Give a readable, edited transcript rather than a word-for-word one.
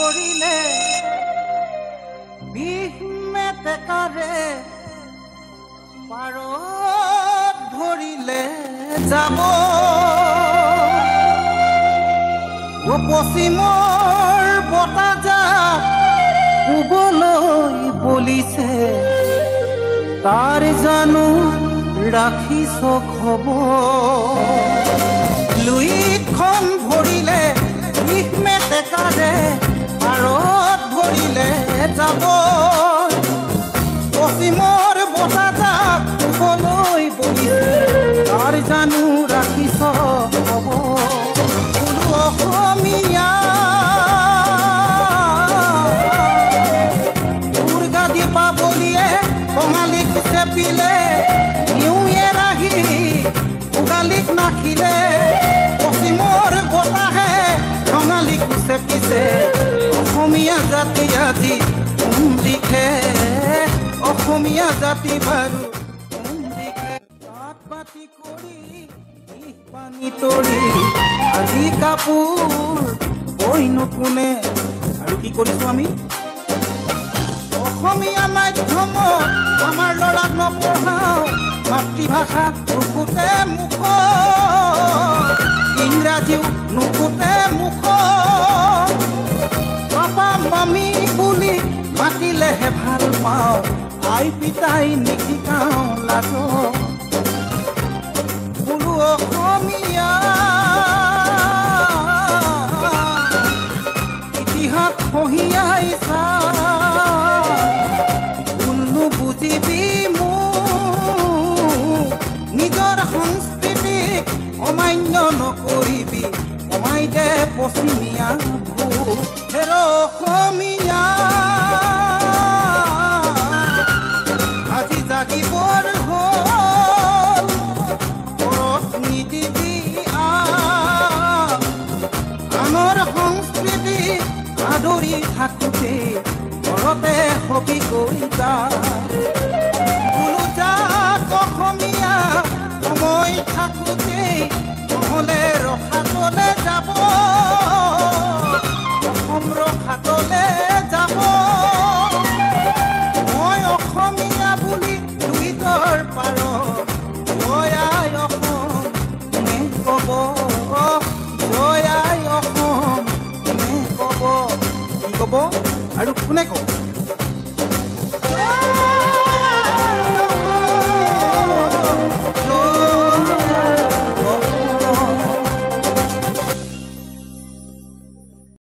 ধৰিলে বিহমেটেকাৰে পাৰত ধৰিলে যাব পশ্চিমৰ বতাহজাক পূবলৈ বলিছে তাৰ জানো ৰাখিছ খবৰ লুইতখন ভৰিলে বিহমেটেকাৰে পাৰত ধৰিলে যাব পশ্চিমৰ বতাহজাক পূবলৈ বলিছে তাৰ জানো ৰাখিছ খবৰ অসমীয়া দুৰ্গা দীপাৱলীয়ে কঙালীক চেপিলে নিউয়ে ৰাহি উগালীক নাখিলে পশ্চিমৰ বতাহে কঙালীক চেপিছে অসমীয়া জাতি আজি কোন দিশে অসমীয়া জাতি বাৰু কোন দিশে পাত পাতি কৰি পানী তৰি আজি কাপোৰ বইনো কোনে আৰু কি কৰিছো আমি অসমীয়া মাধ্যমত আমাৰ ল'ৰাক নপঢ়াওঁ মাতৃভাষা নুফুটে মুখ ইংৰাজীও নুফুটে মুখ পাপা মামী বুলি মাতিলেহে ভাল পাওঁ আই পিতাই নিশিকাওঁ লাজ বোলো অসমীয়া ইতিহাস কঢ়িয়াইছা কোননো বুজিবি মোক নিজৰ সংস্কৃতিক অমান্য নকৰিবি কমাই দে পশ্চিমীয়া ভোগ হেৰ অসমীয়া আজি জাগিবৰ হ'ল নিদিবি আনৰ সংস্কৃতি আদৰি থাকোঁতে ঘৰতে হবি গৈ যা বোলো যাক অসমীয়া সময় থাকোঁতে নহ'লে ৰখাতলে যাব অসম ৰখাতলে যাব মই অসমীয়া বুলি দুইতৰ পাৰ জয় আই অসম কোনে ক'ব জয় আই অসম কোনে ক'ব কি ক'ব আৰু কোনে ক'ব